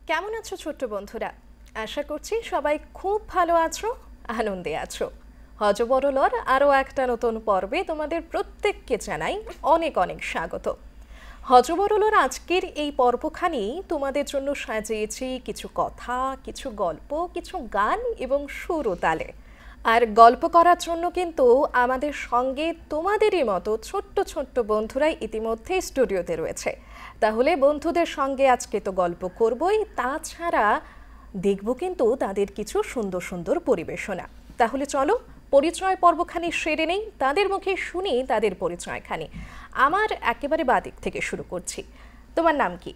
কেমন আছো ছোট্ট বন্ধুরা? আশা করছি সবাই খুব ভালো আছো, আনন্দে আছো। হজবরলর আরও একটা নতুন পর্বে তোমাদের প্রত্যেককে জানাই অনেক অনেক স্বাগত। হজবরলর আজকের এই পর্বখানি তোমাদের জন্য সাজিয়েছি কিছু কথা, কিছু গল্প, কিছু গান এবং সুর ও তালে। আর গল্প করার জন্য কিন্তু আমাদের সঙ্গে তোমাদেরই মতো ছোট্ট ছোট্ট বন্ধুরাই ইতিমধ্যে স্টুডিওতে রয়েছে। তাহলে বন্ধুদের সঙ্গে আজকে তো গল্প করবই, তাছাড়া দেখব কিন্তু তাদের কিছু সুন্দর সুন্দর পরিবেশনা। তাহলে চলো পরিচয় পর্বখানি সেরে নেই, তাদের মুখে শুনি তাদের পরিচয়খানি। আমার একেবারে বাদিক থেকে শুরু করছি। তোমার নাম কি?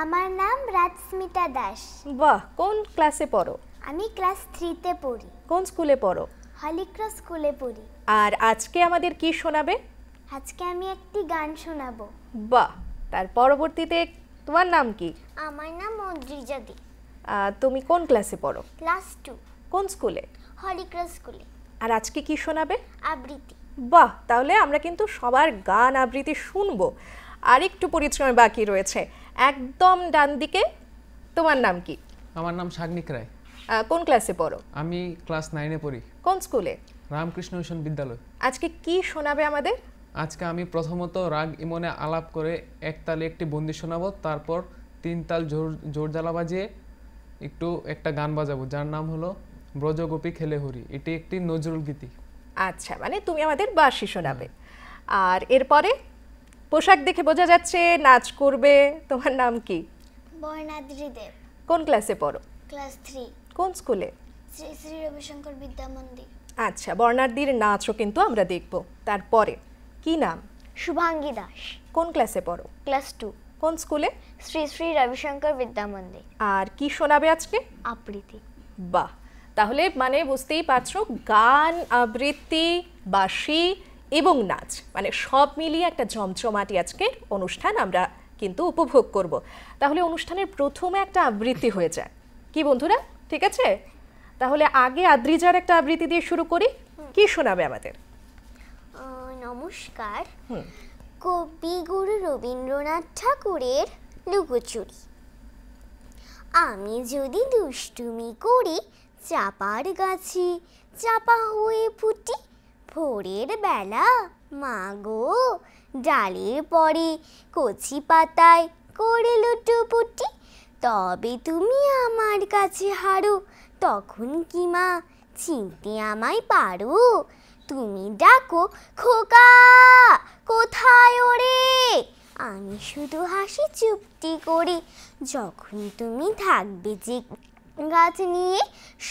আমার নাম রাজস্মিতা দাস। বাহ, কোন ক্লাসে পড়ো? আমি ক্লাস 3-তে পড়ি। কোন স্কুলে পড়ো? হলিক্রস স্কুলে পড়ি। আর আজকে আমাদের কি শোনাবে? আজকে আমি একটি গান শোনাবো। বাহ, তার পরবর্তীতে তোমার নাম কি? আমার নাম মদ্রিজা দি। তুমি কোন ক্লাসে পড়ো? ক্লাস 2, কোন স্কুলে? হলিক্রস স্কুলে। আর আজকে কি শোনাবে? আবৃত্তি। বাহ, তাহলে আমরা কিন্তু সবার গান আবৃত্তি শুনবো। আর একটু পরিচয় বাকি রয়েছে। একদম ডান দিকে তোমার নাম কি? আমার নাম সাগ্নিক রায়। কোন ক্লাসে পড়ো? আমি ক্লাস 9-এ পড়ি। কোন স্কুলে? রামকৃষ্ণ মিশন বিদ্যালয়। আজকে কি শোনাবে আমাদের? আজকে আমি প্রথমত রাগ ইমনে আলাপ করে এক তালে একটি বন্দি শোনাবো, তারপর 3 তাল জোর জ্বালা বাজিয়ে একটা গান বাজাবো, যার নাম হলো ব্রজগোপী খেলে হরি। এটি একটি নজরুল গীতি। আচ্ছা, মানে তুমি আমাদের বাঁশি শোনাবে। আর এরপরে পোশাক দেখে বোঝা যাচ্ছে নাচ করবে। তোমার নাম কি? বর্ণাদ্রি দেব। কোন ক্লাসে পড়ো? ক্লাস 3, কোন স্কুলে? শ্রী শ্রী রবিশঙ্কর বিদ্যা মন্দির। আচ্ছা, বর্ণাঢ্যির নাচও কিন্তু আমরা দেখব। তারপরে কি নাম? শুভাঙ্গী দাস। কোন ক্লাসে পড়ো? ক্লাস 2, কোন স্কুলে? শ্রী শ্রী রবিশঙ্কর বিদ্যা মন্দির। আর কি শোনাবে আজকে? আবৃত্তি। বাহ, তাহলে মানে বুঝতেই পারছো, গান, আবৃত্তি, বাঁশি এবং নাচ, মানে সব মিলিয়ে একটা জমজমাটি আজকের অনুষ্ঠান আমরা কিন্তু উপভোগ করব। তাহলে অনুষ্ঠানের প্রথমে একটা আবৃত্তি হয়ে যায়, কি বন্ধুরা? ঠিক আছে, তাহলে আগে আদ্রিজার একটা আবৃত্তি দিয়ে শুরু করি। কি শোনাবে আমাদের? নমস্কার। কবিগুরু রবীন্দ্রনাথ ঠাকুরের লুকোচুরি। আমি যদি দুষ্টুমি করি চাপার গাছি চাপা হয়ে ফুটি, ভোরের বেলা মা গো ডালের পরে কচি পাতায় করে লুটোপুটি, তবে তুমি আমার কাছে হারো, তখন কি মা চিনতে আমায় পারো? তুমি ডাকো খোকা কোথায় ওরে, আমি শুধু হাসি চুপটি করে, যখন তুমি থাকবে যে গাছ নিয়ে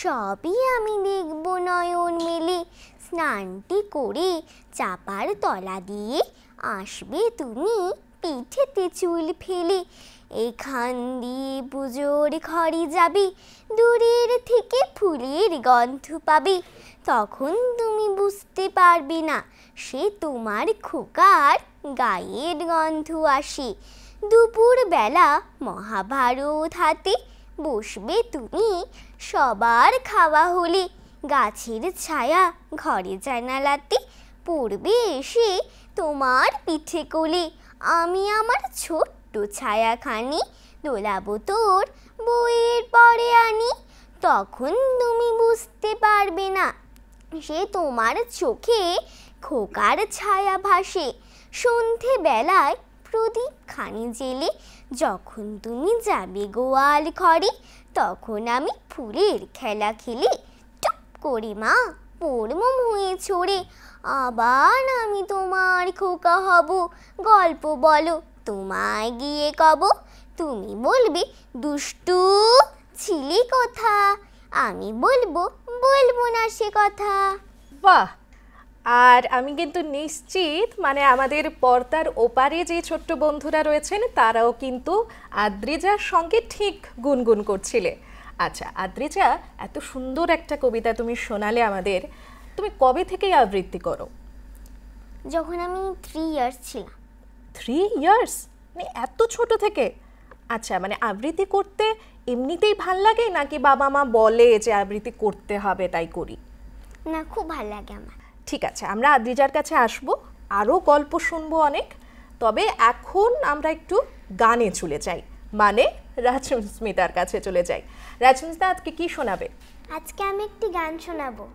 সবই আমি দেখব নয়ন মেলে, স্নানটি করে চাপার তলা দিয়ে আসবে তুমি পিঠেতে চুল ফেলে, এখান দিয়ে পুজোর ঘরে যাবে, দূরের থেকে ফুলের গন্ধ পাবে, তখন তুমি বুঝতে পারবে না সে তোমার খোকার গায়ের গন্ধ আসে, দুপুর বেলা মহাভারত হাতে বসবে তুমি সবার খাওয়া হলে, গাছের ছায়া ঘরে জানালাতে পড়বে এসে তোমার পিঠে কোলে, আমি আমার ছোট্ট ছায়াখানি দোলাবো তোর বইয়ের পরে আনি, তখন তুমি বুঝতে পারবে না সে তোমার চোখে খোকার ছায়া ভাসে, সন্ধে বেলায় প্রদীপ খানি জেলে যখন তুমি যাবে গোয়াল ঘরে, তখন আমি ফুলের খেলা খেলে টুপ করে মা পড়বো মুয়ে ছড়ে, আবার আমি তোমার খোকা হব, গল্প বলো তোমায় গিয়ে কব, তুমি বলবে দুষ্টু ছিলি কোথা, আমি বলবো না সে কথা। বাহ, আর আমি কিন্তু নিশ্চিত মানে আমাদের পর্দার ওপারে যে ছোট্ট বন্ধুরা রয়েছেন তারাও কিন্তু আদ্রিজার সঙ্গে ঠিক গুনগুন করছিলে। আচ্ছা আদ্রিজা, এত সুন্দর একটা কবিতা তুমি শোনালে আমাদের, তুমি কবে থেকে আবৃত্তি করো? যখন আমি 3 ইয়ার্স ছিলাম। 3 ইয়ার্স? মানে এত ছোট থেকে? আচ্ছা, মানে আবৃত্তি করতে এমনিতেই ভাল লাগে নাকি বাবা মা বলে যে আবৃত্তি করতে হবে তাই করি? না, খুব ভালো লাগে আমার। ঠিক আছে, আমরা আদ্রিজার কাছে আসবো, আরও গল্প শুনবো অনেক, তবে এখন আমরা একটু গানে চলে যাই। মানে রাজস্মিতার কাছে চলে যাই। রাজস্মিতা আজকে কি শোনাবে? আজকে আমি একটি গান শোনাবো।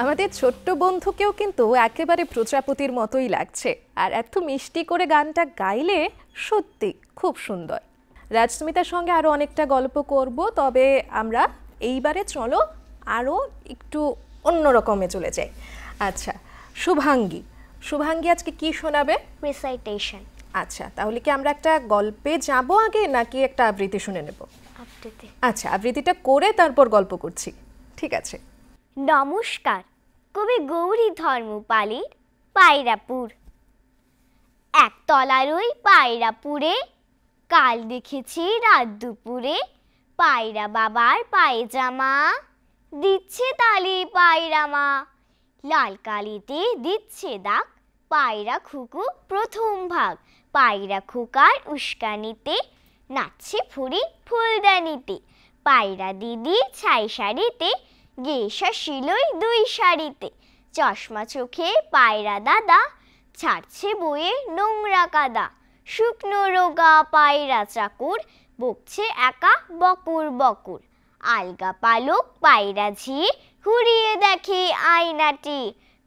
আমাদের ছোট্ট বন্ধুকেও কিন্তু একেবারে প্রজাপতির মতোই লাগছে, আর এত মিষ্টি করে গানটা গাইলে সত্যি খুব সুন্দর। রাজস্মিতার সঙ্গে আরও অনেকটা গল্প করব, তবে আমরা এইবারে চলো আরও একটু অন্যরকমে চলে যাই। আচ্ছা শুভাঙ্গী, শুভাঙ্গী আজকে কি শোনাবে? রিসাইটেশন। আচ্ছা তাহলে কি আমরা একটা গল্পে যাব আগে নাকি একটা আবৃত্তি শুনে নেব? আবৃত্তি। আচ্ছা আবৃত্তিটা করে তারপর গল্প করছি, ঠিক আছে। নমস্কার, কবি গৌরী ধর্মপালীর পায়রাপুর। একতলার ওই পায়রাপুরে কাল দেখেছি রাত দুপুরে পায়রা বাবার পায়জামা দিচ্ছে তালি পায়রা মা, লাল কালিতে দিচ্ছে দাগ পায়রা খুকু প্রথম ভাগ, পায়রা খোকার উস্কানিতে নাচছে ফুরি ফুলদানিতে, পায়রা দিদি ছাই শাড়িতে গেসা শিলই দুই শাড়িতে, চশমা চোখে পায়রা দাদা ছাড়ছে বয়ে নোংরা কাদা, শুকনো রোগা পায়রা চাকুর বকছে একা বকুর বকুর, আলগা পালক পায়রা ঝি ঘুরিয়ে দেখে আয়নাটি,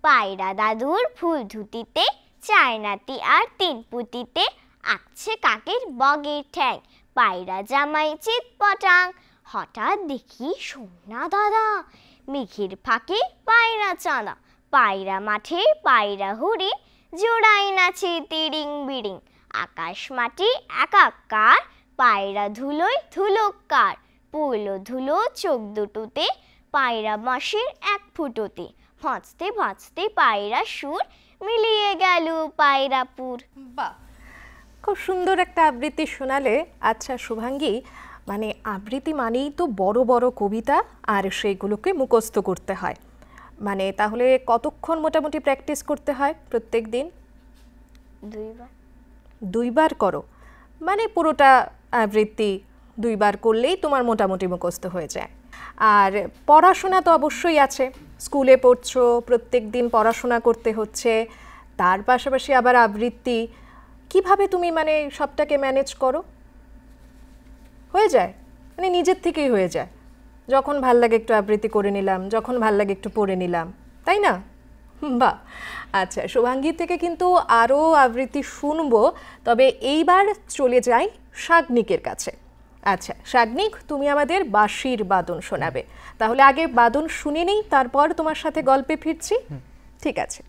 পায়রা দাদুর ফুল ধুতিতে চায়নাটি আর তিন পুঁতিতে আঁকছে কাকের বগের ঠ্যাং, পায়রা জামাই চিৎপটাং। হঠাৎ দেখি সোনা দাদা, মেঘের ফাঁকে পায়রা চাঁদা। পায়রা মাঠে পায়রা হুড়ি, জোড়াই নাচে তিরিং বিড়িং। আকাশ মাটি একাকার, পায়রা ধুলোয় ধুলোকার। পড়লো ধুলো চোখ দুটোতে, পায়রা বাঁশের এক ফুটোতে। ভাঁজতে ভাঁজতে পায়রা সুর, মিলিয়ে গেল পায়রাপুর। বাহ, খুব সুন্দর একটা আবৃত্তি শোনালে। আচ্ছা শুভাঙ্গী, মানে আবৃত্তি মানেই তো বড় বড় কবিতা, আর সেইগুলোকে মুখস্থ করতে হয়। মানে তাহলে কতক্ষণ মোটামুটি প্র্যাকটিস করতে হয় প্রত্যেক দিন? 2 বার। 2 বার করো? মানে পুরোটা আবৃত্তি 2 বার করলেই তোমার মোটামুটি মুখস্থ হয়ে যায়। আর পড়াশোনা তো অবশ্যই আছে, স্কুলে পড়ছো, প্রত্যেক দিন পড়াশোনা করতে হচ্ছে, তার পাশাপাশি আবার আবৃত্তি। কিভাবে তুমি মানে সবটাকে ম্যানেজ করো? হয়ে যায় মানে নিজের থেকেই হয়ে যায়, যখন ভাল লাগে একটু আবৃত্তি করে নিলাম, যখন ভাল লাগে একটু পড়ে নিলাম, তাই না? বাহ। আচ্ছা শুভাঙ্গী থেকে কিন্তু আরও আবৃত্তি শুনবো, তবে এইবার চলে যাই শাগনিকের কাছে। আচ্ছা শাগনিক, তুমি আমাদের বাঁশির বাদন শোনাবে। তাহলে আগে বাদন শুনে নেই, তারপর তোমার সাথে গল্পে ফিরছি। ঠিক আছে।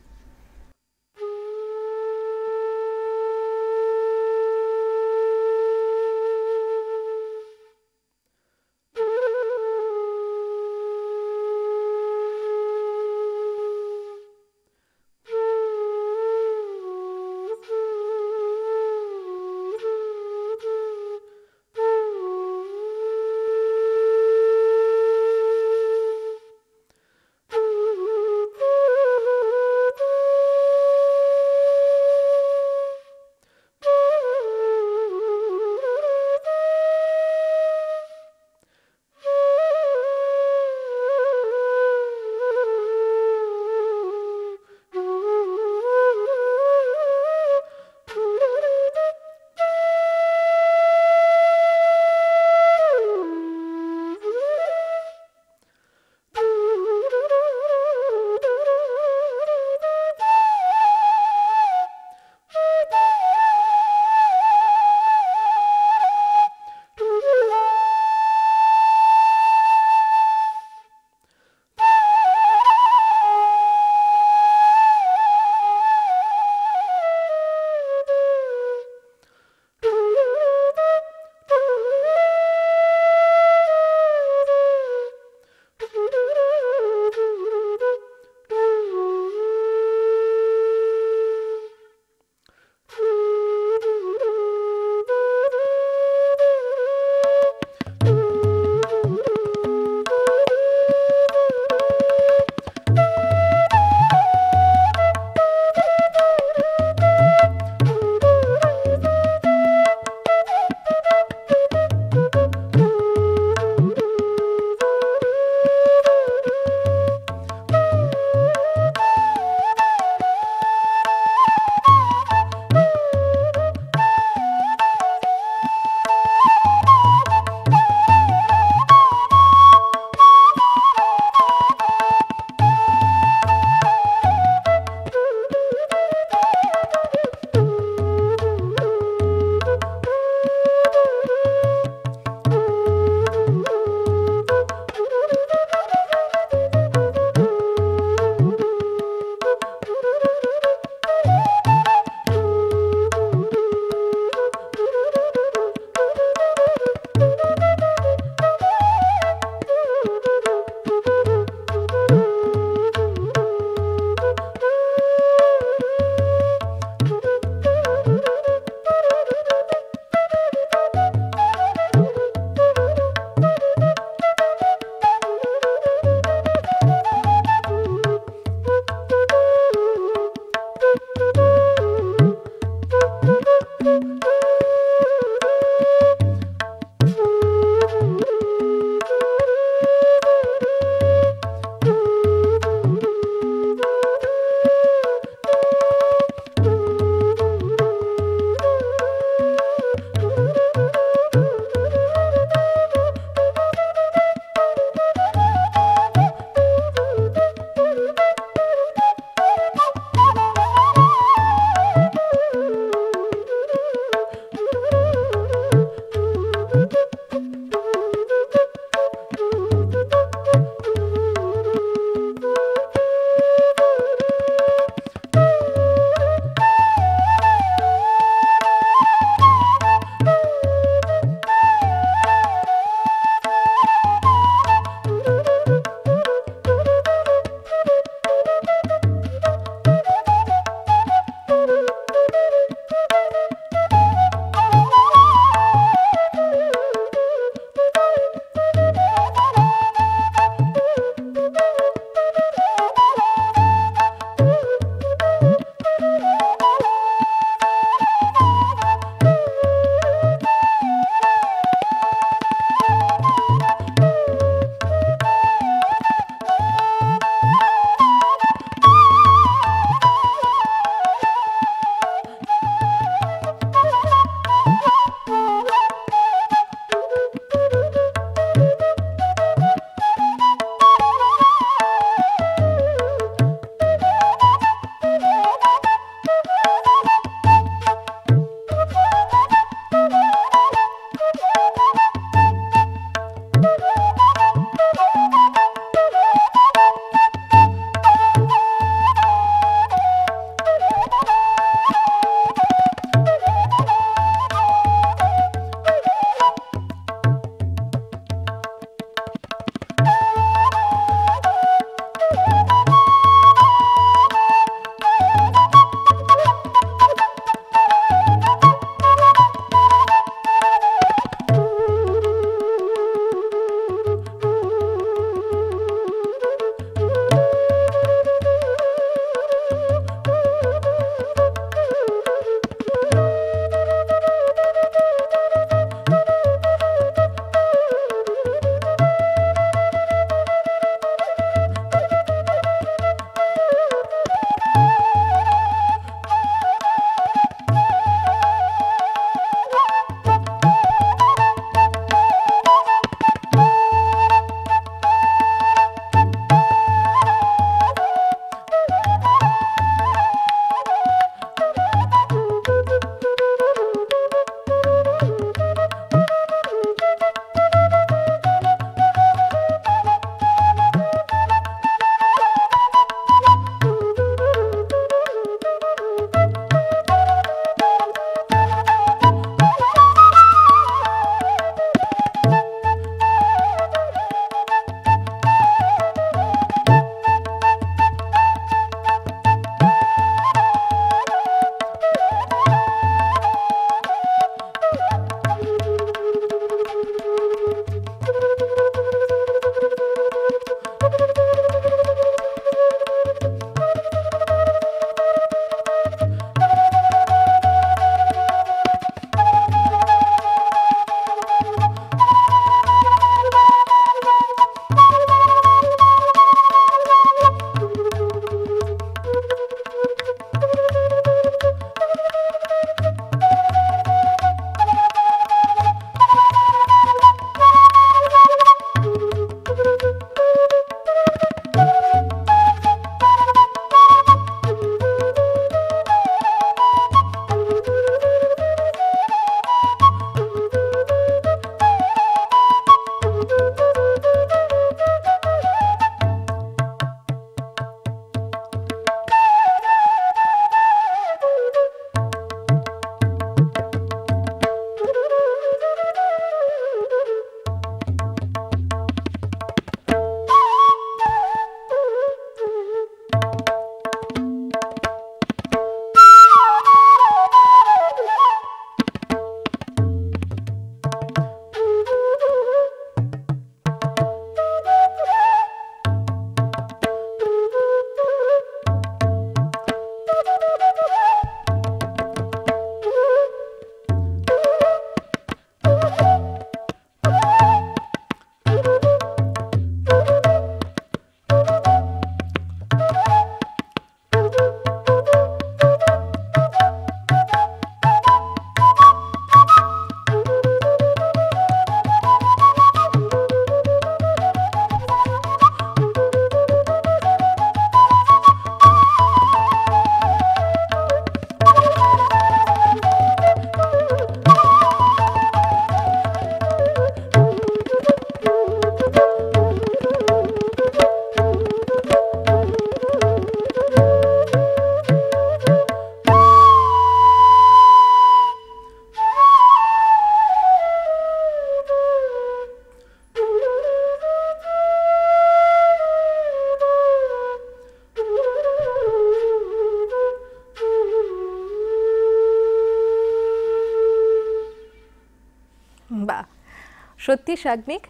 সত্যি সাগ্নিক,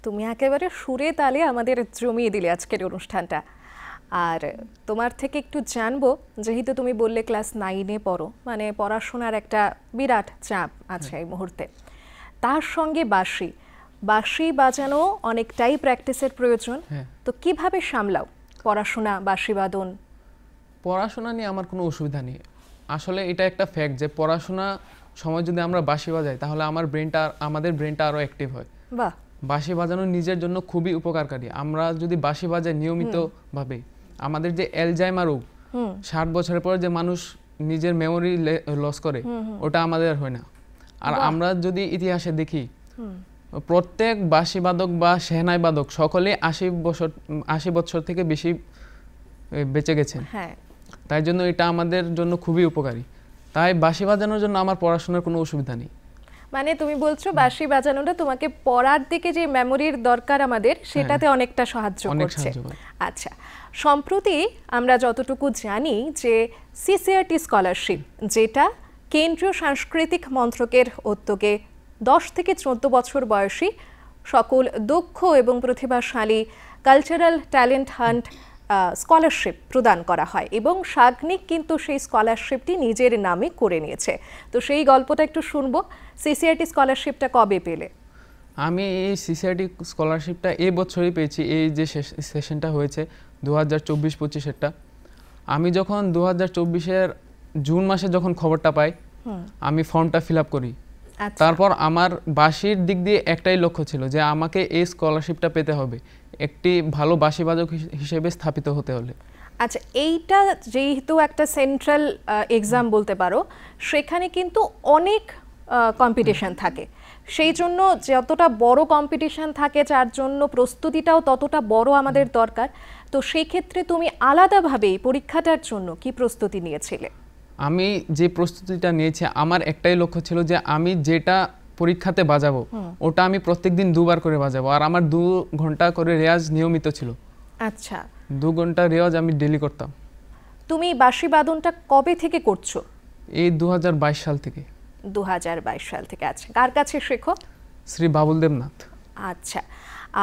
তুমি একেবারে সুরে তালে আমাদের জমিয়ে দিলে আজকের অনুষ্ঠানটা। আর তোমার থেকে একটু জানবো, যেহেতু তুমি বললে ক্লাস 9-এ পড়ো, মানে পড়াশোনার একটা বিরাট চাপ আছে এই মুহূর্তে, তার সঙ্গে বাঁশি বাজানো অনেকটাই প্র্যাকটিসের প্রয়োজন। তো কিভাবে সামলাও পড়াশোনা, বাঁশি বাদন? পড়াশোনা নিয়ে আমার কোনো অসুবিধা নেই। আসলে এটা একটা ফ্যাক্ট যে পড়াশোনা সময় যদি আমরা বাঁশি বাজাই তাহলে আমাদের ব্রেনটা আরও অ্যাক্টিভ হয়। বাহ, বাঁশি বাজানো নিজের জন্য খুবই উপকারকারী। আমরা যদি বাঁশি বাজাই নিয়মিতভাবে, আমাদের যে অ্যালজাইমার রোগ 60 বছরের পর যে মানুষ নিজের মেমোরি লস করে, ওটা আমাদের হয় না। আর আমরা যদি ইতিহাসে দেখি, প্রত্যেক বাঁশি বাদক বা শেহনাই বাদক সকলে 80 বছর থেকে বেশি বেঁচে গেছেন। তাই জন্য এটা আমাদের জন্য খুবই উপকারী। তাই বাঁশি বাজানোর জন্য আমার পড়াশোনার কোনো অসুবিধা নেই। মানে তুমি বলছো বাঁশি বাজানোটা তোমাকে পড়ার দিকে যে মেমোরির দরকার আমাদের, সেটাতে অনেকটা সাহায্য করছে। আচ্ছা, সম্প্রতি আমরা যতটুকু জানি যে সিসিআরটি স্কলারশিপ, যেটা কেন্দ্রীয় সাংস্কৃতিক মন্ত্রকের উদ্যোগে 10 থেকে 14 বছর বয়সী সকল দক্ষ এবং প্রতিভাশালী কালচারাল ট্যালেন্ট হান্ট স্কলারশিপ প্রদান করা হয়, এবং সাগ্নিক কিন্তু সেই স্কলারশিপটি নিজের নামে করে নিয়েছে। তো সেই গল্পটা একটু শুনবো। সিসিআরটি স্কলারশিপটা কবে পেলে? আমি এই সিসিআরটি স্কলারশিপটা এই বছরই পেয়েছি। এই যে সেশনটা হয়েছে 2024-25-এরটা, আমি যখন 2024-এর জুন মাসে যখন খবরটা পাই, আমি ফর্মটা ফিল আপ করি। তারপর আমার বাঁশির দিক দিয়ে একটাই লক্ষ্য ছিল যে আমাকে এই স্কলারশিপটা পেতে হবে একটি ভালো বাঁশি বাদক হিসেবে স্থাপিত হতে হলে। আচ্ছা, এইটা যেহেতু একটা সেন্ট্রাল এক্সাম বলতে পারো, সেখানে কিন্তু অনেক কম্পিটিশন থাকে, সেই জন্য যতটা বড় কম্পিটিশন থাকে যার জন্য প্রস্তুতিটাও ততটা বড় আমাদের দরকার। তো সেই ক্ষেত্রে তুমি আলাদাভাবে পরীক্ষাটার জন্য কি প্রস্তুতি নিয়েছিলে? আমি যে প্রস্তুতিটা নিয়েছি, আমার একটাই লক্ষ্য ছিল যে আমি যেটা পরীক্ষাতে বাজাবো ওটা আমি প্রত্যেকদিন 2 বার করে বাজাবো। আর আমার 2 ঘন্টা করে রেয়াজ নিয়মিত ছিল। আচ্ছা, 2 ঘন্টা রেয়াজ আমি ডেলি করতাম। তুমি বাঁশি বাদনটা কবে থেকে করছো? এই 2022 সাল থেকে। 2022 সাল থেকে। আচ্ছা, কার কাছে শেখো? শ্রী বাবুল দেবনাথ। আচ্ছা,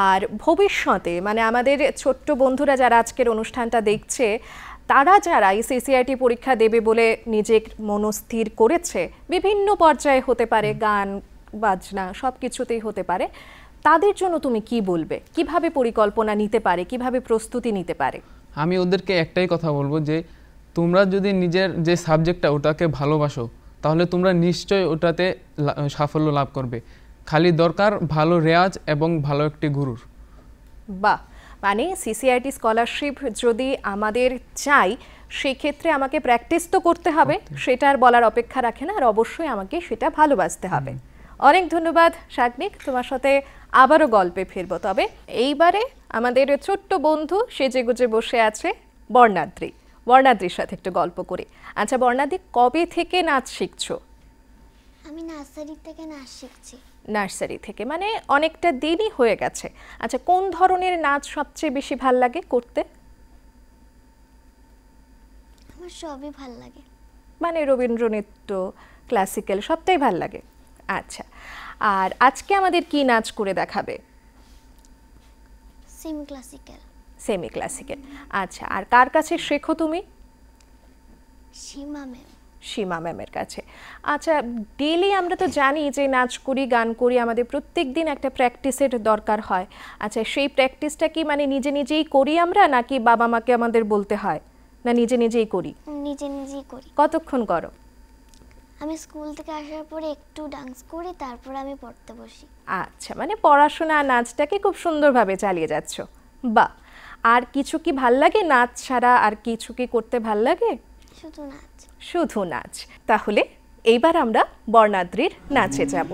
আর ভবিষ্যতে মানে আমাদের ছোট্ট বন্ধুরা যারা আজকের অনুষ্ঠানটা দেখছে, তারা যারা এই সিসিআরটি পরীক্ষা দেবে বলে নিজের মনস্থির করেছে, বিভিন্ন পর্যায়ে হতে পারে, গান বাজনা সব কিছুতেই হতে পারে, তাদের জন্য তুমি কি বলবে? কিভাবে পরিকল্পনা নিতে পারে, কিভাবে প্রস্তুতি নিতে পারে? আমি ওদেরকে একটাই কথা বলবো যে তোমরা যদি নিজের যে সাবজেক্টটা ওটাকে ভালোবাসো তাহলে তোমরা নিশ্চয়ই ওটাতে সাফল্য লাভ করবে। খালি দরকার ভালো রেয়াজ এবং ভালো একটি গুরুর। বাহ, মানে সিসিআরটি স্কলারশিপ যদি আমাদের চাই, সেই ক্ষেত্রে আমাকে প্র্যাকটিস তো করতে হবে, সেটা আর বলার অপেক্ষা রাখে না, আর অবশ্যই আমাকে সেটা ভালোবাসতে হবে। অনেক ধন্যবাদ সাগ্নিক, তোমার সাথে আবারও গল্পে ফিরবো। তবে এইবারে আমাদের ছোট্ট বন্ধু সেজেগুজে বসে আছে বর্ণাদ্রির সাথে একটু গল্প করি। আচ্ছা বর্ণাদ্রি, কবে থেকে নাচ শিখছো? আমি নার্সারি থেকে নাচ শিখছি। নার্সারি থেকে, মানে অনেকটা দিনই হয়ে গেছে। আচ্ছা, কোন ধরনের নাচ সবচেয়ে বেশি ভাল লাগে করতে? আমার সবই ভাল লাগে, মানে রবীন্দ্র নৃত্য, ক্লাসিক্যাল সবটাই ভাল লাগে। আচ্ছা, আর আজকে আমাদের কি নাচ করে দেখাবে? Semi classical. আচ্ছা, আর কার কাছে শেখো তুমি? সীমা ম্যামের কাছে। আচ্ছা, ডেলি আমরা তো জানি যে নাচ করি, গান করি, আমাদের প্রত্যেক দিন একটা প্র্যাকটিসের দরকার হয়। আচ্ছা, সেই প্র্যাকটিসটা কি মানে নিজে নিজেই করি আমরা, নাকি বাবা মাকে আমাদের বলতে হয়? না, নিজে নিজেই করি? নিজে নিজেই করি। কতক্ষণ করো? আমি স্কুল থেকে আসার পরে একটু ডান্স করি, তারপর আমি পড়তে বসি। আচ্ছা, মানে পড়াশোনা আর নাচটাকে খুব সুন্দরভাবে চালিয়ে যাচ্ছ। বাহ, আর কিছু কি ভাল লাগে নাচ ছাড়া? আর কিছু কি করতে ভাল লাগে? শুধু নাচ। শুধু নাচ। তাহলে এইবার আমরা বর্ণাদ্রির নাচে যাব।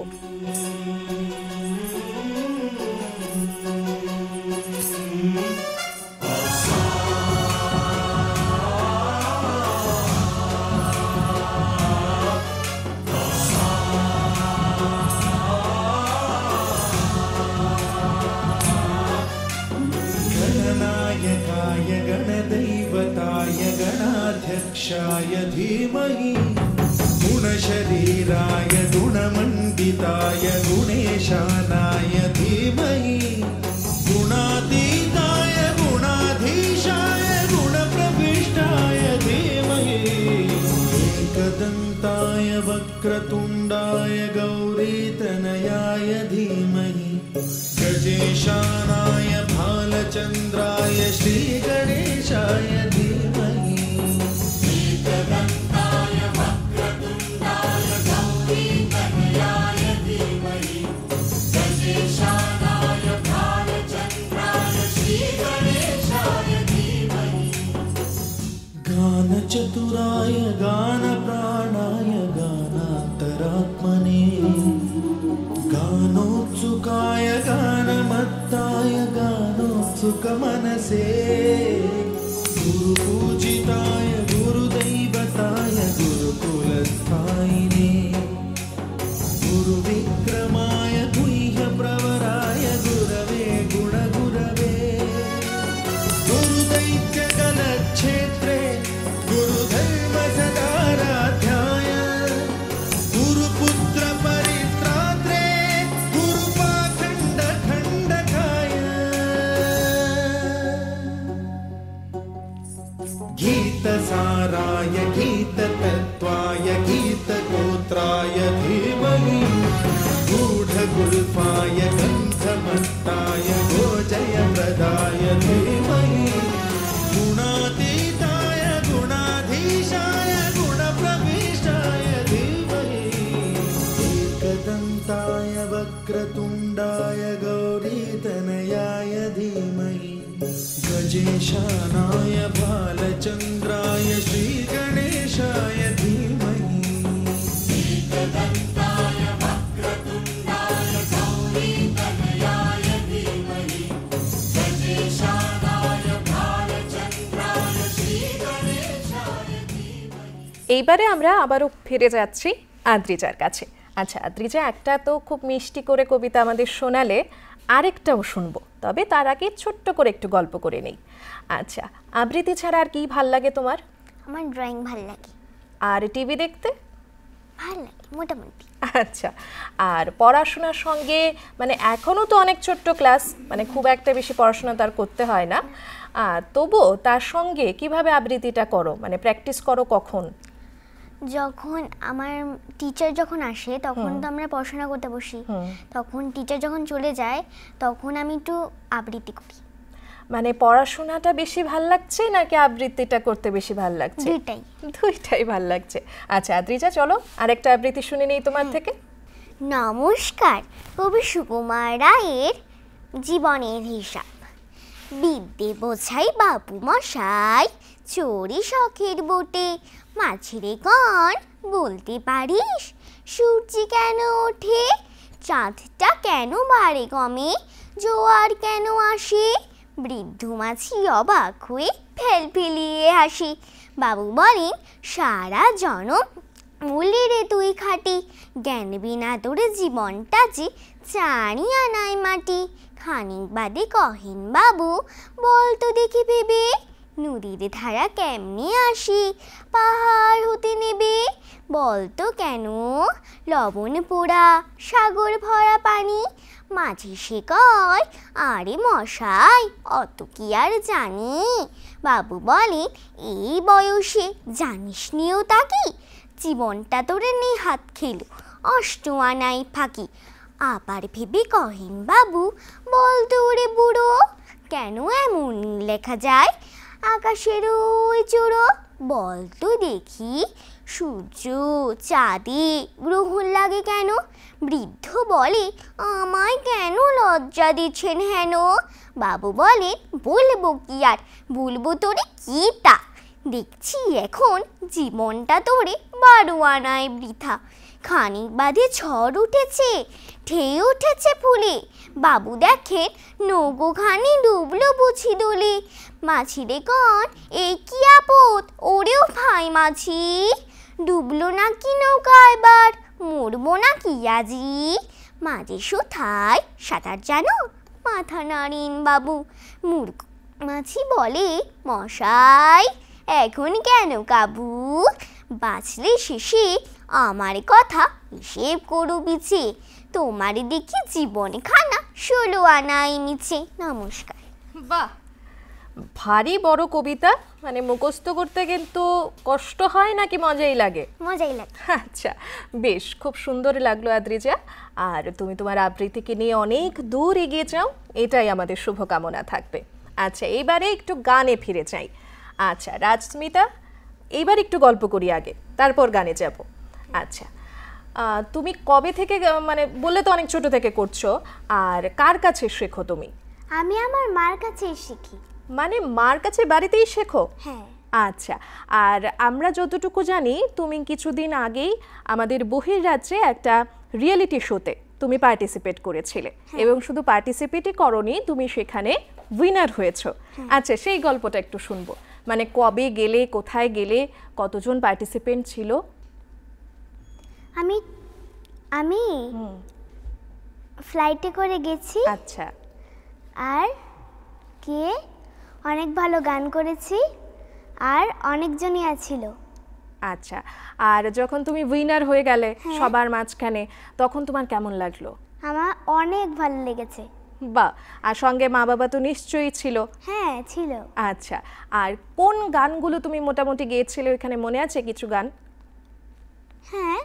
गणनायकाय गणदैवताय गणाध्यक्षाय धीमहि गुणशरीराय गुणमण्डिताय गुणेशानाय गजेशानाय वक्रतुण्डाय गौरीतनयाय धीमहि गजेशानाय भालचन्द्राय श्रीगणेशाय धीमहि एकदन्ताय वक्रतुण्डाय गौरीतनयाय धीमहि गजेशानाय भालचन्द्राय श्रीगणेशाय धीमहि गानचतुराय गानप्राणाय गानान्तरात्मने गानोत्सुकाय गानमत्ताय गानोत्सुकमनसे गुरुपूजिताय गुरुदैवताय गुरुकुलस्थायिने गुरुविक्रमाय गुह्यप्रवराय गुरवे गुणगुरवे गुरुदैत्यगणक्षेत्रे गुरुधर्मसदाराध्याय गुरुपुत्रपरित्रात्रे गुरुपाखण्डखण्डकाय गीतसाराय गीततत्त्वाय गीतगोत्राय धीमहि गूढगुल्फाय गन्धमत्ताय गोजयप्रदाय धीमहि गुणातीताय गुणाधीशाय गुणप्रविष्टाय धीमहि एकदन्ताय वक्रतुण्डाय गौरीतनयाय धीमहि गजेशानाय भालचन्द्राय श्रीगणेशाय धीमहि एकदन्ताय वक्रतुण्डाय गौरीतनयाय धीमहि गजेशानाय भालचन्द्राय श्रीगणेशाय धीमहि। এইবারে আমরা আবারও ফিরে যাচ্ছি আদ্রিজার কাছে। আচ্ছা আদ্রিজা, একটা তো খুব মিষ্টি করে কবিতা আমাদের শোনালে, আরেকটাও শুনবো, তবে তার আগে ছোট্ট করে একটু গল্প করে নেই। আচ্ছা, আবৃত্তি ছাড়া আর কি ভাল লাগে তোমার? আমার ড্রয়িং ভালো লাগে। আর টিভি দেখতে? ভালো লাগে মোটামুটি। আচ্ছা, আর পড়াশোনার সঙ্গে মানে এখনও তো অনেক ছোট্ট ক্লাস, মানে খুব একটা বেশি পড়াশোনা তার করতে হয় না, তবুও তার সঙ্গে কিভাবে আবৃত্তিটা করো, মানে প্র্যাকটিস করো কখন? যখন আমার টিচার যখন আসে তখন তো আমরা পড়াশোনা করতে বসি, তখন টিচার যখন চলে যায় তখন আমি একটু আবৃত্তি করি। মানে পড়াশোনাটা বেশি ভাল লাগছে নাকি আবৃত্তিটা করতে বেশি ভাল লাগছে? দুইটাই ভাল লাগছে। আচ্ছা আদ্রিজা, চলো আরেকটা আবৃত্তি শুনে নেই তোমার থেকে। নমস্কার, কবি সুকুমার রায়ের জীবনের হিসাব। বিদ্যে বোঝাই বাবু মশাই, চোরি শখের বটে। মাঝিরে কন বলতে পারিস, সূর্য কেন ওঠে, চাঁদটা কেন বাড়ে কমে, জোয়ার কেন আসে। বৃদ্ধ মাঝি অবাক হয়ে ফেলফেলিয়ে হাসি। বাবু বলেন, সারা জনম মূল্যে রে তুই খাটি, জ্ঞান বিনা তোর জীবনটা যে চাড়িয়া নাই মাটি। খানিক বাদে কহেন বাবু, বলতো দেখি ভেবে, নদীর ধারা কেমনে আসি, পাহাড় হতে নেবে। বলতো কেন লবণ পোড়া সাগর ভরা পানি। মাঝি সে কয়, আরে মশাই অত কি আর জানি। বাবু বলেন, এই বয়সে জানিস নিও তাকি, জীবনটা তোরে নেহাত খেলো অষ্ট আনাই ফাঁকি। আবার ভেবে কহেন বাবু, বলতো ওরে বুড়ো, কেন এমন লেখা যায় আকাশের ওই চূড়ো। বলতো দেখি, সূর্য চাঁদে গ্রহণ লাগে কেন। বৃদ্ধ বলে, আমায় কেন লজ্জা দিচ্ছেন হেন। বাবু বলেন, বলবো কি আর, বলবো তোরে কি তা, দেখছি এখন জীবনটা তোরে 12 আনায় বৃথা। খানিক বাদে ঝড় উঠেছে, ঢেউ উঠেছে ফুলে। বাবু দেখেন নৌকোখানি ডুবলো বুঝি দোলে। মাঝিরে কন, এই কি আপদ ওরেও ভাই মাঝি, ডুবলো নাকি নৌকা এবার, মরবো নাকি আজি। মাঝি সুথায় সাঁতার জানো, মাথা নাড়েন বাবু। মূর্খ মাঝি বলে, মশাই এখন কেন কাবু, বাঁচলে শেষে আমার কথা হিসেব করু বিছে, তোমার দেখি জীবন খানা 16 আনাই মিছে। নমস্কার। বাহ, ভারী বড় কবিতা, মানে মুখস্থ করতে কিন্তু কষ্ট হয় নাকি মজাই লাগে? মজাই লাগে। আচ্ছা, বেশ, খুব সুন্দর লাগলো আদ্রিজা। আর তুমি তোমার আবৃত্তিকে নিয়ে অনেক দূর এগিয়ে যাও, এটাই আমাদের শুভকামনা থাকবে। আচ্ছা, এইবারে একটু গানে ফিরে যাই। আচ্ছা রাজস্মিতা, এইবার একটু গল্প করি আগে, তারপর গানে যাব। আচ্ছা, তুমি কবে থেকে, মানে বললে তো অনেক ছোট থেকে করছো, আর কার কাছে শেখো তুমি? আমি আমার মার কাছেই শিখি। মানে মার কাছে বাড়িতেই শেখো? হ্যাঁ। আচ্ছা, আর আমরা যতটুকু জানি তুমি কিছুদিন আগেই আমাদের বহির্রাজ্যে একটা রিয়েলিটি শোতে তুমি পার্টিসিপেট করেছিলে, এবং শুধু পার্টিসিপেটই করনি, তুমি সেখানে উইনার হয়েছো। আচ্ছা, সেই গল্পটা একটু শুনবো। মানে কবে গেলে, কোথায় গেলে, কতজন পার্টিসিপেন্ট ছিল? আমি আমি ফ্লাইটে করে গেছি। আচ্ছা, আর কে অনেক ভালো গান করেছি, আর অনেকজনই আছিল। আচ্ছা, আর যখন তুমি উইনার হয়ে গেলে সবার মাঝখানে, তখন তোমার কেমন লাগলো? আমার অনেক ভালো লেগেছে। বাহ, আর সঙ্গে মা বাবা তো নিশ্চয়ই ছিল? হ্যাঁ, ছিল। আচ্ছা, আর কোন গানগুলো তুমি মোটামুটি গেয়েছিলে ওখানে, মনে আছে কিছু গান? হ্যাঁ,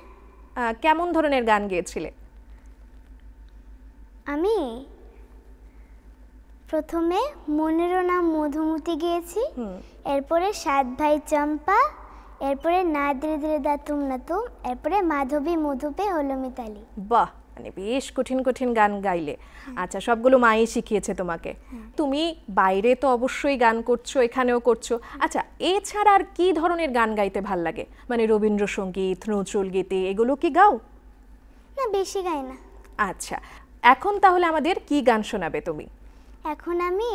কেমন ধরনের গান গেয়েছিলে? আমি প্রথমে মনেরও নাম মধুমতি গিয়েছি, এরপরে সাত ভাই চম্পা, এরপরে না ধীরে ধীরে দা তুম না তুম, এরপরে মাধবী মধুপে হলো মিতালি। বাহ, মানে বেশ কঠিন কঠিন গান গাইলে। আচ্ছা, সবগুলো মাই শিখিয়েছে তোমাকে? তুমি বাইরে তো অবশ্যই গান করছো, এখানেও করছো। আচ্ছা, এছাড়া আর কি ধরনের গান গাইতে ভাল লাগে? মানে রবীন্দ্রসঙ্গীত, নজরুল গীতি, এগুলো কি গাও? না, বেশি গাই না। আচ্ছা, এখন তাহলে আমাদের কি গান শোনাবে তুমি? এখন আমি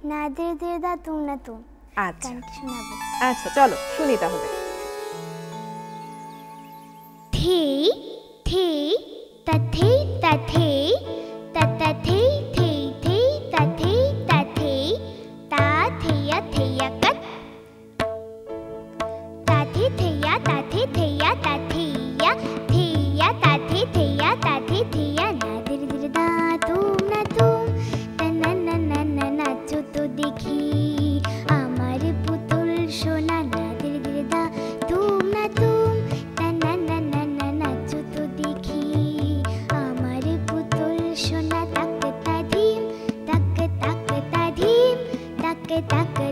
না ধীরে ধীরে দা তুম না তুম আচ্ছা গানটি শোনাবো। আচ্ছা, চলো শুনি তাহলে। থেই থেই তা থেই তা থেই তা তা থেই থেই থেই তা থেই তা থেই তা থেইয়া থেইয়া কাট তা থে থেইয়া তা থে থেইয়া তা থেইয়া থেইয়া তা থে থেইয়া তা থে থেইয়া না ধীরে ধীরে দা তুম না তুম তা না না না না নাচো তো দেখি আমার পুতুল সোনা না ধীরে ধীরে দা তুম না তুম তা না না না না নাচো তো দেখি আমার পুতুল সোনা তাক তা ধিম তাক তা ধিম তাক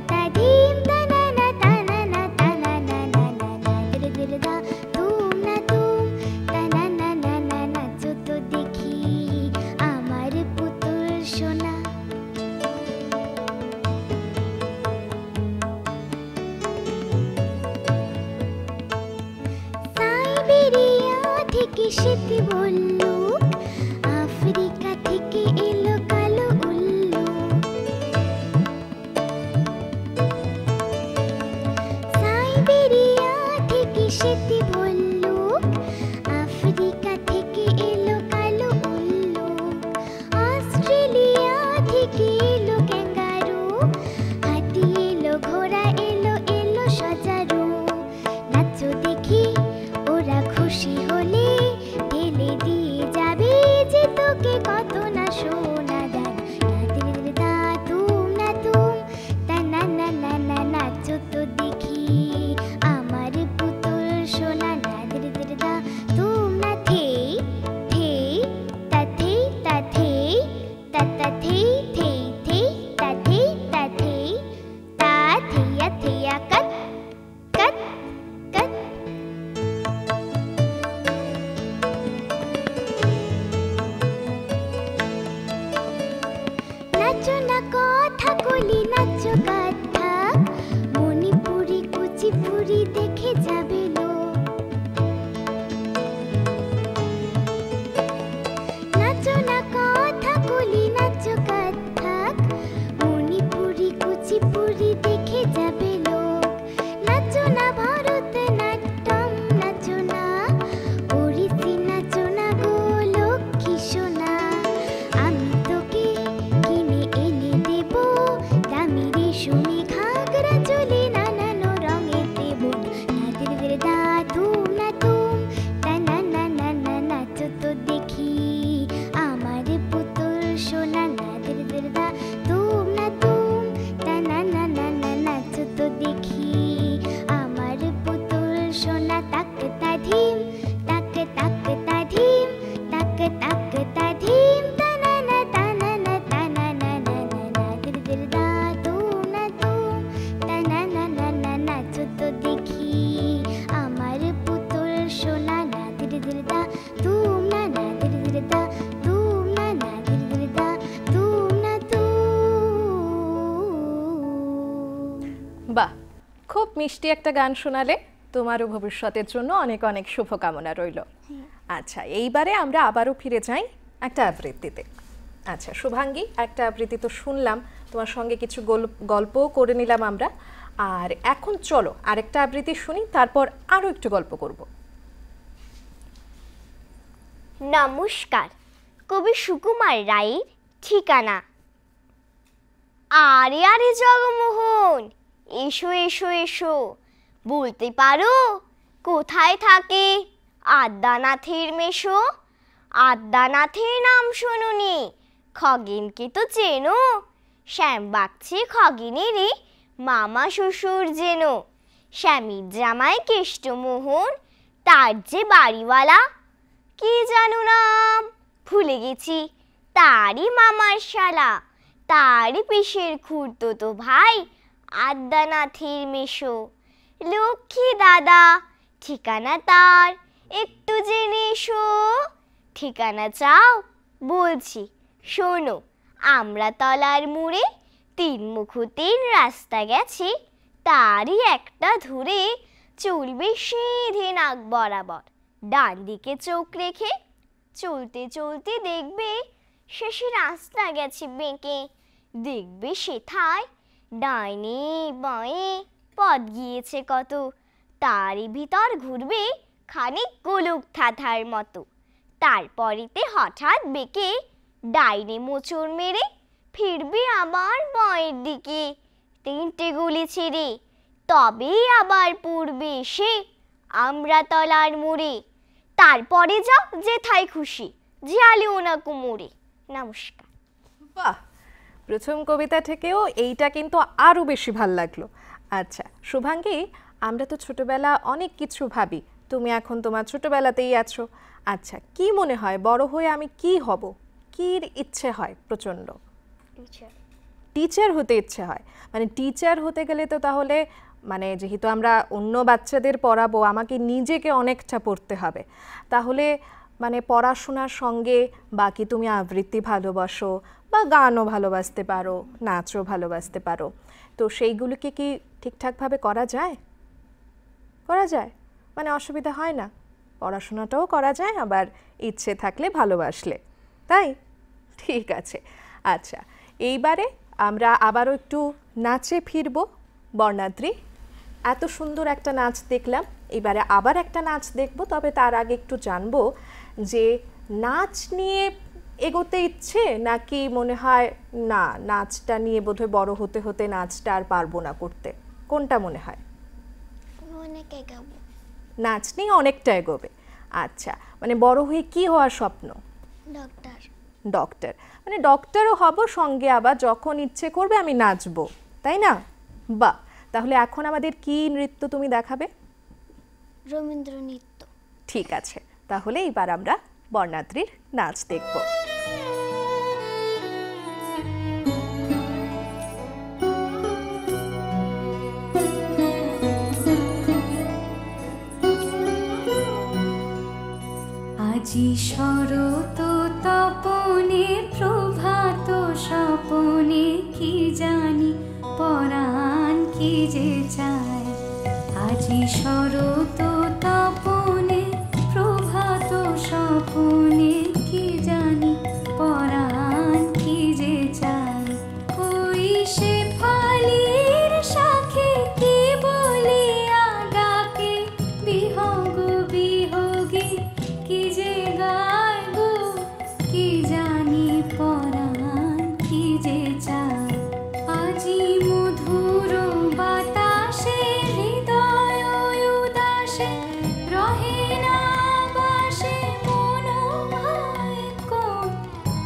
তা ধিম তা না না তা না না তা না না না না না ধীরে ধীরে দা তুম না তুম তা না না না না নাচো তো দেখি আমার পুতুল সোনা। সাইবেরিয়া থেকে শীত বল্লুক, আফ্রিকা থেকে এলো কালো উল্লুক। সাইবেরিয়া থেকে শীত বল্লুক, আফ্রিকা থেকে এলো কালো উল্লুক। অস্ট্রেলিয়া থেকে এলো ক্যাঙ্গারু, হাতি এলো, ঘোড়া এলো, এলো সজারু। নাচো দেখি ওরা খুশি হলে ঢেলে দিয়ে যাবে যে তোকে কত না সোনা দান। না ধীরে ধীরে দা তুম না তুম তা না না না না নাচো তো দেখি আমার পুতুল সোনা না ধীরে ধীরে দা তুম না থে মিষ্টি একটা গান শোনালে, তোমারও ভবিষ্যতের জন্য অনেক অনেক শুভকামনা রইল। আচ্ছা, এইবারে আমরা আবারও ফিরে যাই একটা আবৃত্তিতে। আচ্ছা শুভাঙ্গী, একটা আবৃত্তি তো শুনলাম, তোমার সঙ্গে কিছু গল্পও করে নিলাম আমরা, আর এখন চলো আরেকটা আবৃত্তি শুনি, তারপর আরও একটু গল্প করব। নমস্কার, কবি সুকুমার রায়ের ঠিকানা। আরে আরে জগমোহন, এসো এসো এসো, বলতে পারো কোথায় থাকে আদ্যানাথের মেশো? আদ্যানাথের নাম শোনোনি, খগেনকে তো চেনো, শ্যাম বাগছে খগেনেরই মামা শ্বশুর যেন। শ্যামীর জামাই কেষ্টমোহন, তার যে বাড়িওয়ালা, কি জানো নাম ভুলে গেছি, তারই মামার শালা, তারই পিসের খুড়তুতো ভাই আদ্যানাথের মেশো। লক্ষ্মী দাদা, ঠিকানা তার একটু জেনে এসো। ঠিকানা চাও? বলছি শোনো, আমরা তলার মুড়ে 3 মুখুতির রাস্তা গেছি, তারই একটা ধরে চলবে সিধে নাক বরাবর, ডান দিকে চোখ রেখে চলতে চলতে দেখবে শেষে রাস্তা গেছে বেঁকে। দেখবে সেথায় ডাইনে বাঁয়ে পথ গিয়েছে কত, তারই ভিতর ঘুরবে খানিক গোলক থাথার মতো। তারপরেতে হঠাৎ বেঁকে ডাইনে মোচড় মেরে ফিরবে আবার বাঁয়ের দিকে, 3টে গলি ছেড়ে, তবেই আবার পূর্বে এসে আমরা তলার মোড়ে। তারপরে যাও যেথায় খুশি, ঝালিও না কুমোরে। নমস্কার। বাহ, প্রথম কবিতা থেকেও এইটা কিন্তু আরও বেশি ভাল লাগলো। আচ্ছা শুভাঙ্গী, আমরা তো ছোটবেলা অনেক কিছু ভাবি, তুমি এখন তোমার ছোটবেলাতেই আছো। আচ্ছা কি মনে হয় বড় হয়ে আমি কি হব, কি ইচ্ছে হয় প্রচণ্ড? টিচার হতে ইচ্ছে হয়। মানে টিচার হতে গেলে তো তাহলে মানে যেহেতু আমরা অন্য বাচ্চাদের পড়াবো, আমাকে নিজেকে অনেকটা পড়তে হবে। তাহলে মানে পড়াশোনার সঙ্গে বাকি তুমি আবৃত্তি ভালোবাসো বা গানও ভালোবাসতে পারো, নাচও ভালোবাসতে পারো, তো সেইগুলোকে কি ঠিকঠাকভাবে করা যায়? করা যায়, মানে অসুবিধা হয় না? পড়াশোনাটাও করা যায়, আবার ইচ্ছে থাকলে ভালোবাসলে, তাই? ঠিক আছে। আচ্ছা এইবারে আমরা আবারও একটু নাচে ফিরবো। বর্ণাদ্রি, এত সুন্দর একটা নাচ দেখলাম, এবারে আবার একটা নাচ দেখব, তবে তার আগে একটু জানবো যে নাচ নিয়ে এগোতে ইচ্ছে, নাকি মনে হয় না নাচটা নিয়ে বোধহয় বড় হতে হতে নাচটা আর পারবো না করতে, কোনটা মনে হয়? নাচ নিয়ে অনেকটা এগোবে। আচ্ছা, মানে বড় হয়ে কি হওয়ার স্বপ্ন? ডক্টর। ডক্টর, মানে ডক্টরও হব, সঙ্গে আবার যখন ইচ্ছে করবে আমি নাচবো, তাই না? বাহ, তাহলে এখন আমাদের কি নৃত্য তুমি দেখাবে? রবীন্দ্র নৃত্য। ঠিক আছে, তাহলে এবার আমরা বর্ণাদ্রির নাচ দেখব। আজি শরত তপনে প্রভাত স্বপনে, কি জানি পরাণ কি যে চায়। আজি শরত তপনে প্রভাত স্বপনে, কি জানি পরাণ কি যে চায়। ওই সে ফালির শাখে কি বলিয়া ডাকে, বিহগ বিহগে কি যে গাইব, কি জানি পরাণ কি যে চায়। আজি মধুর বাতাসে হৃদয় উদাসে, রহে না বাসে মন ভাই কোন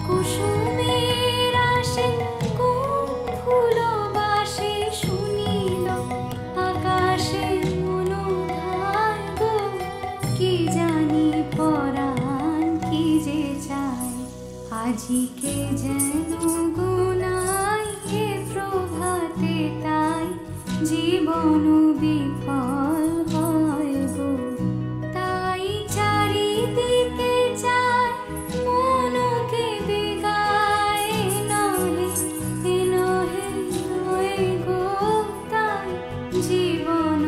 কুসুমের আসে, কোন ফুল বাসে শুনিল আকাশে মন ভাই গো, কি জানি পরাণ কি যে চায়। আজিকে যেন গুনাই হে প্রভাতে, তাই জীবন বিফল হয় গো। তাই চারিদিকে চায় মনকে বিগায়, নহে নহে নহে গো, তাই জীবন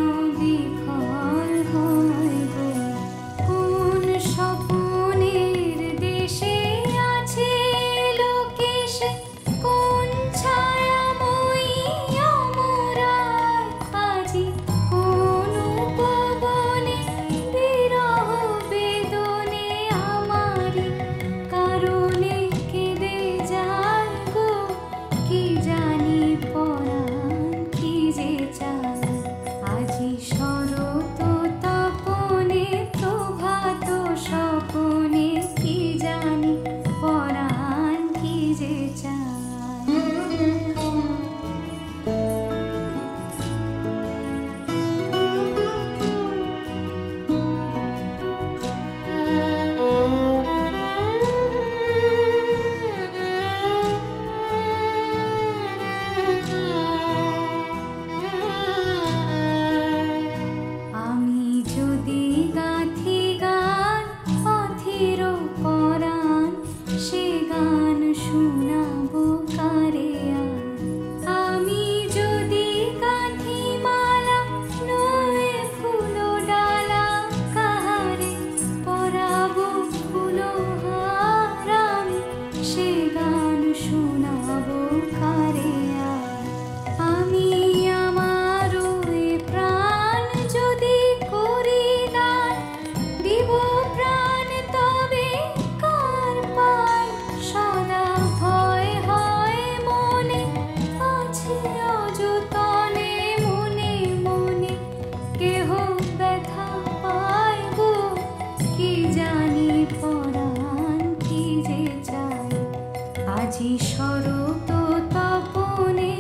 আজি শরত তপনে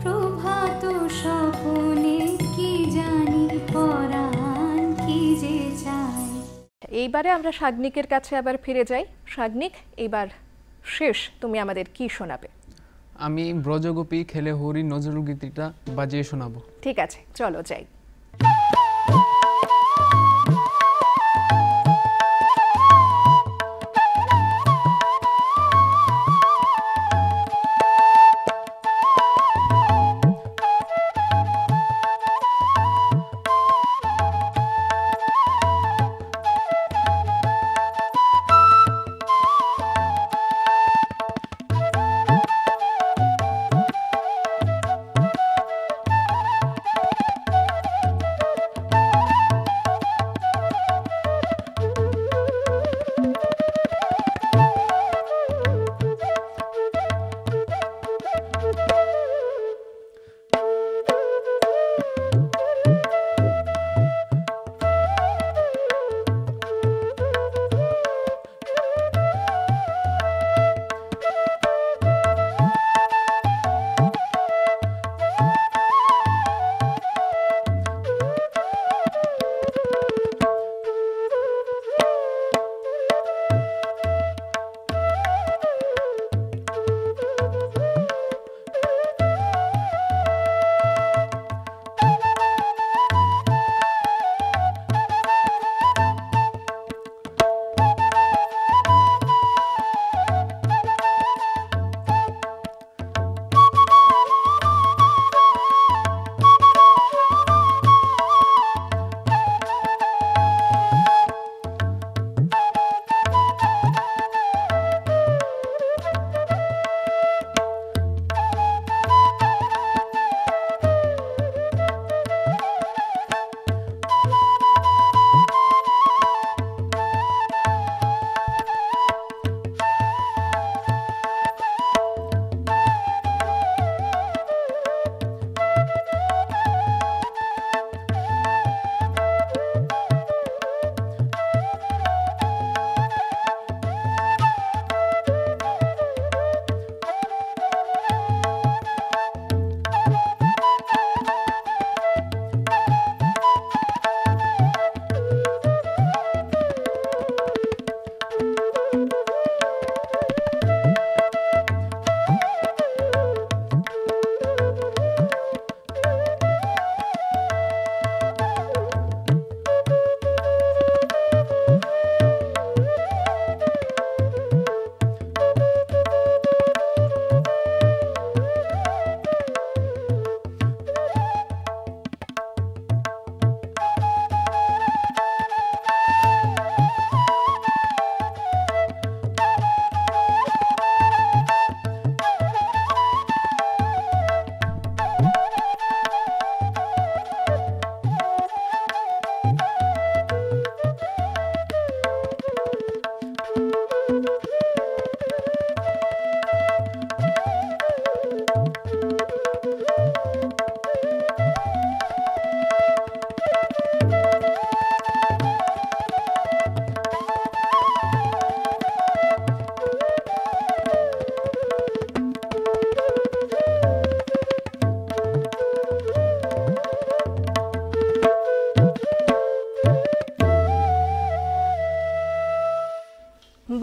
প্রভাত স্বপনে কি জানি পরাণ কি যে চায়। এইবারে আমরা শাগনিকের কাছে আবার ফিরে যাই। শাগনিক, এবার শেষ, তুমি আমাদের কি শোনাবে? আমি ব্রজগোপী খেলে হরি নজরুল গীতিটা বাজিয়ে শোনাবো। ঠিক আছে, চলো যাই।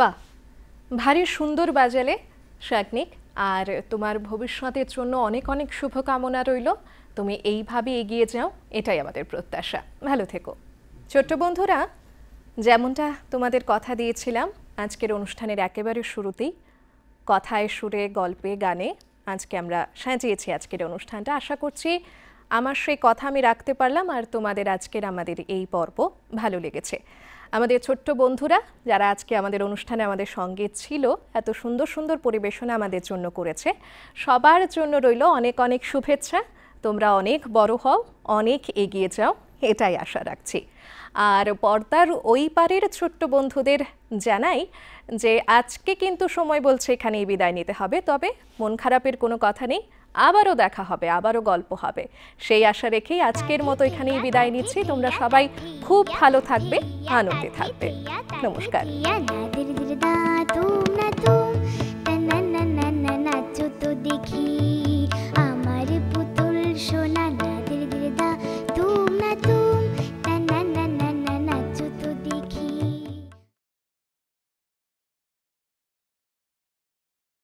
বাহ, ভারী সুন্দর বাজালে শাগনিক। আর তোমার ভবিষ্যতের জন্য অনেক অনেক শুভকামনা রইল। তুমি এইভাবে এগিয়ে যাও, এটাই আমাদের প্রত্যাশা। ভালো থেকো। ছোট্ট বন্ধুরা, যেমনটা তোমাদের কথা দিয়েছিলাম আজকের অনুষ্ঠানের একেবারে শুরুতেই, কথায় সুরে গল্পে গানে আজকে আমরা সাজিয়েছি আজকের অনুষ্ঠানটা। আশা করছি আমার সেই কথা আমি রাখতে পারলাম আর তোমাদের আজকের আমাদের এই পর্ব ভালো লেগেছে। আমাদের ছোট্ট বন্ধুরা যারা আজকে আমাদের অনুষ্ঠানে আমাদের সঙ্গে ছিল, এত সুন্দর সুন্দর পরিবেশনা আমাদের জন্য করেছে, সবার জন্য রইল অনেক অনেক শুভেচ্ছা। তোমরা অনেক বড় হও, অনেক এগিয়ে যাও, এটাই আশা রাখছি। আর পর্দার ওই পারের ছোট্ট বন্ধুদের জানাই যে আজকে কিন্তু সময় বলছে এখানেই বিদায় নিতে হবে, তবে মন খারাপের কোনো কথা নেই, আবারও দেখা হবে, আবারও গল্প হবে, সেই আশা রেখেই আজকের মতো এখানেই বিদায় নিচ্ছি। তোমরা সবাই খুব ভালো থাকবে, আনন্দে থাকবে। নমস্কার।